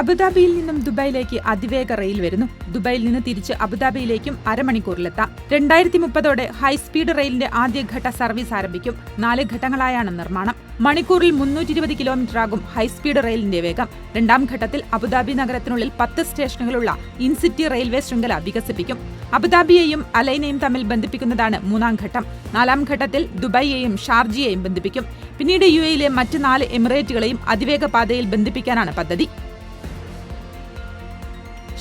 അബുദാബിയിൽ നിന്നും ദുബായിലേക്ക് അതിവേഗ റെയിൽ വരുന്നു. ദുബായിൽ നിന്ന് തിരിച്ച് അബുദാബിയിലേക്കും അരമണിക്കൂറിലെത്താം. 2030 ഹൈസ്പീഡ് റെയിലിന്റെ ആദ്യഘട്ട സർവീസ് ആരംഭിക്കും. 4 ഘട്ടങ്ങളായാണ് നിർമ്മാണം. മണിക്കൂറിൽ 320 കിലോമീറ്ററാകും ഹൈസ്പീഡ് റെയിലിന്റെ വേഗം. രണ്ടാം ഘട്ടത്തിൽ അബുദാബി നഗരത്തിനുള്ളിൽ 10 സ്റ്റേഷനുകളുള്ള ഇൻസിറ്റി റെയിൽവേ ശൃംഖല വികസിപ്പിക്കും. അബുദാബിയെയും അലൈനയും തമ്മിൽ ബന്ധിപ്പിക്കുന്നതാണ് 3ാം ഘട്ടം. 4ാം ഘട്ടത്തിൽ ദുബായിയെയും ഷാർജയെയും ബന്ധിപ്പിക്കും. പിന്നീട് UAE-യിലെ മറ്റ് 4 എമിറേറ്റുകളെയും അതിവേഗ പാതയിൽ ബന്ധിപ്പിക്കാനാണ് പദ്ധതി.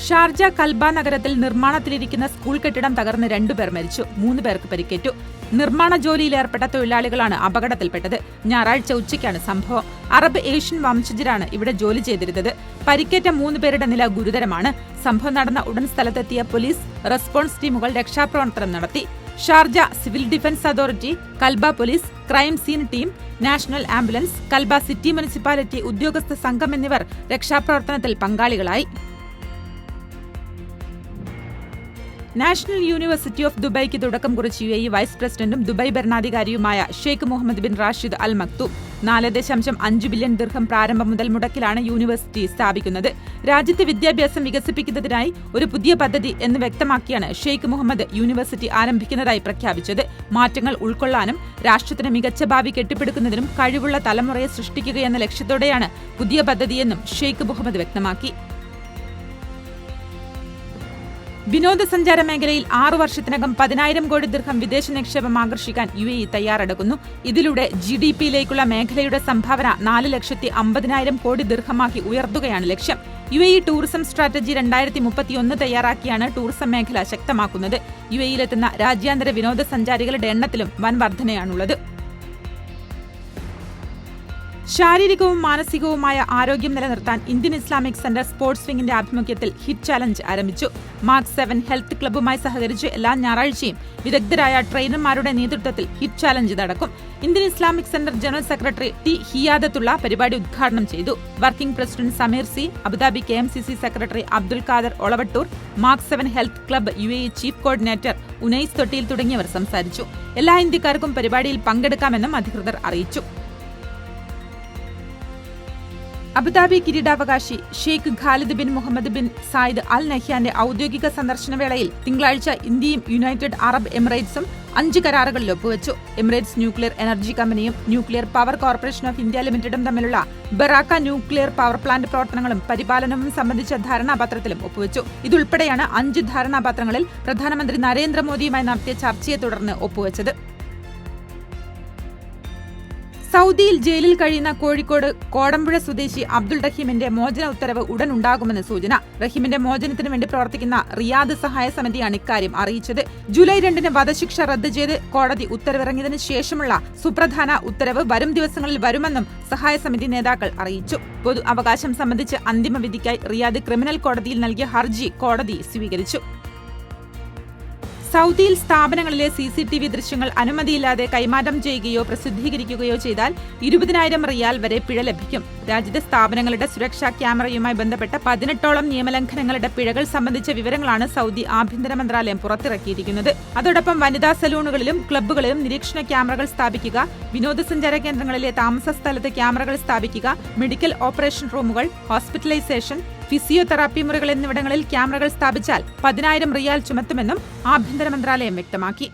ഷാർജ കൽബ നഗരത്തിൽ നിർമ്മാണത്തിലിരിക്കുന്ന സ്കൂൾ കെട്ടിടം തകർന്ന് 2 പേർ മരിച്ചു. 3 പേർക്ക് പരിക്കേറ്റു. നിർമ്മാണ ജോലിയിലേർപ്പെട്ട തൊഴിലാളികളാണ് അപകടത്തിൽപ്പെട്ടത്. ഞായറാഴ്ച ഉച്ചയ്ക്കാണ് സംഭവം. അറബ് ഏഷ്യൻ വംശജരാണ് ഇവിടെ ജോലി ചെയ്തിരുന്നത്. പരിക്കേറ്റ 3 പേരുടെ നില ഗുരുതരമാണ്. സംഭവം നടന്ന ഉടൻ സ്ഥലത്തെത്തിയ പോലീസ് റെസ്പോൺസ് ടീമുകൾ രക്ഷാപ്രവർത്തനം നടത്തി. Sharjah civil defence authority, Kalba police, crime scene team, national ambulance, Kalba city municipality ഉദ്യോഗസ്ഥ സംഘം എന്നിവർ രക്ഷാപ്രവർത്തനത്തിൽ പങ്കാളികളായി. നാഷണൽ യൂണിവേഴ്സിറ്റി ഓഫ് ദുബായ്ക്ക് തുടക്കം കുറിച്ച് UAE വൈസ് പ്രസിഡന്റും ദുബായ് ഭരണാധികാരിയുമായ Sheikh Mohammed bin Rashid Al Maktoum 4.5 billion dirham പ്രാരംഭ മുതൽ മുടക്കിലാണ് യൂണിവേഴ്സിറ്റി സ്ഥാപിക്കുന്നത്. രാജ്യത്തെ വിദ്യാഭ്യാസം വികസിപ്പിക്കുന്നതിനായി ഒരു പുതിയ പദ്ധതി എന്ന് വ്യക്തമാക്കിയാണ് ഷെയ്ഖ് മുഹമ്മദ് യൂണിവേഴ്സിറ്റി ആരംഭിക്കുന്നതായി പ്രഖ്യാപിച്ചത്. മാറ്റങ്ങൾ ഉൾക്കൊള്ളാനും രാഷ്ട്രത്തിന് മികച്ച ഭാവി കെട്ടിപ്പടുക്കുന്നതിനും കഴിവുള്ള തലമുറയെ സൃഷ്ടിക്കുകയെന്ന ലക്ഷ്യത്തോടെയാണ് പുതിയ പദ്ധതിയെന്നും ഷെയ്ഖ് മുഹമ്മദ് വ്യക്തമാക്കി. വിനോദസഞ്ചാര മേഖലയിൽ 6 വർഷത്തിനകം 10,000 കോടി ദിർഹം വിദേശ നിക്ഷേപം ആകർഷിക്കാൻ UAE തയ്യാറെടുക്കുന്നു. ഇതിലൂടെ GDP-യിലേക്കുള്ള മേഖലയുടെ സംഭാവന 4,50,000 കോടി ദിർഹമാക്കി ഉയർത്തുകയാണ് ലക്ഷ്യം. UAE ടൂറിസം സ്ട്രാറ്റജി 2031 തയ്യാറാക്കിയാണ് ടൂറിസം മേഖല ശക്തമാക്കുന്നത്. UAE-യിലെത്തുന്ന രാജ്യാന്തര വിനോദസഞ്ചാരികളുടെ എണ്ണത്തിലും വൻ വർധനയാണുള്ളത്. ശാരീരികവും മാനസികവുമായ ആരോഗ്യം നിലനിർത്താൻ ഇന്ത്യൻ ഇസ്ലാമിക് സെന്റർ സ്പോർട്സ് വിംഗിന്റെ ആഭിമുഖ്യത്തിൽ ഹിറ്റ് ചാലഞ്ച് ആരംഭിച്ചു. മാർക്ക് 7 ഹെൽത്ത് ക്ലബ്ബുമായി സഹകരിച്ച് എല്ലാ ഞായറാഴ്ചയും വിദഗ്ധരായ ട്രെയിനർമാരുടെ നേതൃത്വത്തിൽ ഹിറ്റ് ചാലഞ്ച് നടക്കും. Indian Islamic centre general secretary T ഹിയാദത്തുള്ള പരിപാടി ഉദ്ഘാടനം ചെയ്തു. Working president Sameer C, Abu Dhabi KMCC secretary Abdul Khader Olavattoor, Mark 7 health club UAE chief coordinator Unais Thottiyil തുടങ്ങിയവർ സംസാരിച്ചു. എല്ലാ ഇന്ത്യക്കാർക്കും പരിപാടിയിൽ പങ്കെടുക്കാമെന്നും അധികൃതർ അറിയിച്ചു. അബുദാബി കിരീടാവകാശി Sheikh Khalid bin Mohammed bin Zayed Al നഹ്യാന്റെ ഔദ്യോഗിക സന്ദർശനവേളയിൽ തിങ്കളാഴ്ച ഇന്ത്യയും യുണൈറ്റഡ് അറബ് എമിറേറ്റ്സും 5 കരാറുകളിൽ ഒപ്പുവച്ചു. എമിറേറ്റ്സ് ന്യൂക്ലിയർ എനർജി കമ്പനിയും nuclear power corporation of India ലിമിറ്റഡും തമ്മിലുള്ള ബറാക്ക ന്യൂക്ലിയർ പവർ പ്ലാന്റ് പ്രവർത്തനങ്ങളും പരിപാലനവും സംബന്ധിച്ച ധാരണാപത്രത്തിലും ഒപ്പുവച്ചു. ഇതുൾപ്പെടെയാണ് 5 ധാരണാപത്രങ്ങളിൽ പ്രധാനമന്ത്രി നരേന്ദ്രമോദിയുമായി നടത്തിയ ചർച്ചയെ തുടർന്ന് ഒപ്പുവച്ചത്. സൗദിയിൽ ജയിലിൽ കഴിയുന്ന കോഴിക്കോട് കോടമ്പുഴ സ്വദേശി അബ്ദുൾ റഹീമിന്റെ മോചന ഉത്തരവ് ഉടൻ ഉണ്ടാകുമെന്ന് സൂചന. റഹീമിന്റെ മോചനത്തിനു വേണ്ടി പ്രവർത്തിക്കുന്ന റിയാദ് സഹായ സമിതിയാണ് ഇക്കാര്യം അറിയിച്ചത്. ജൂലൈ 2 വധശിക്ഷ റദ്ദ് ചെയ്ത് കോടതി ഉത്തരവിറങ്ങിയതിനു ശേഷമുള്ള സുപ്രധാന ഉത്തരവ് വരും ദിവസങ്ങളിൽ വരുമെന്നും സഹായ സമിതി നേതാക്കൾ അറിയിച്ചു. പൊതു അവകാശം സംബന്ധിച്ച് അന്തിമ വിധിക്കായി റിയാദ് ക്രിമിനൽ കോടതിയിൽ നൽകിയ ഹർജി കോടതി സ്വീകരിച്ചു. സൗദിയിൽ സ്ഥാപനങ്ങളിലെ CCTV ദൃശ്യങ്ങൾ അനുമതിയില്ലാതെ കൈമാറ്റം ചെയ്യുകയോ പ്രസിദ്ധീകരിക്കുകയോ ചെയ്താൽ 20,000 റിയാൽ വരെ പിഴ ലഭിക്കും. രാജ്യത്തെ സ്ഥാപനങ്ങളുടെ സുരക്ഷാ ക്യാമറയുമായി ബന്ധപ്പെട്ട 18ഓളം നിയമലംഘനങ്ങളുടെ പിഴകൾ സംബന്ധിച്ച വിവരങ്ങളാണ് സൗദി ആഭ്യന്തര മന്ത്രാലയം പുറത്തിറക്കിയിരിക്കുന്നത്. അതോടൊപ്പം വനിതാ സലൂണുകളിലും ക്ലബ്ബുകളിലും നിരീക്ഷണ ക്യാമറകൾ സ്ഥാപിക്കുക, വിനോദസഞ്ചാര കേന്ദ്രങ്ങളിലെ താമസ സ്ഥലത്ത് ക്യാമറകൾ സ്ഥാപിക്കുക, മെഡിക്കൽ ഓപ്പറേഷൻ റൂമുകൾ, ഹോസ്പിറ്റലൈസേഷൻ, ഫിസിയോതെറാപ്പി മുറികൾ എന്നിവിടങ്ങളിൽ ക്യാമറകൾ സ്ഥാപിച്ചാൽ 10,000 റിയാൽ ചുമത്തുമെന്നും ആഭ്യന്തര മന്ത്രാലയം വ്യക്തമാക്കി.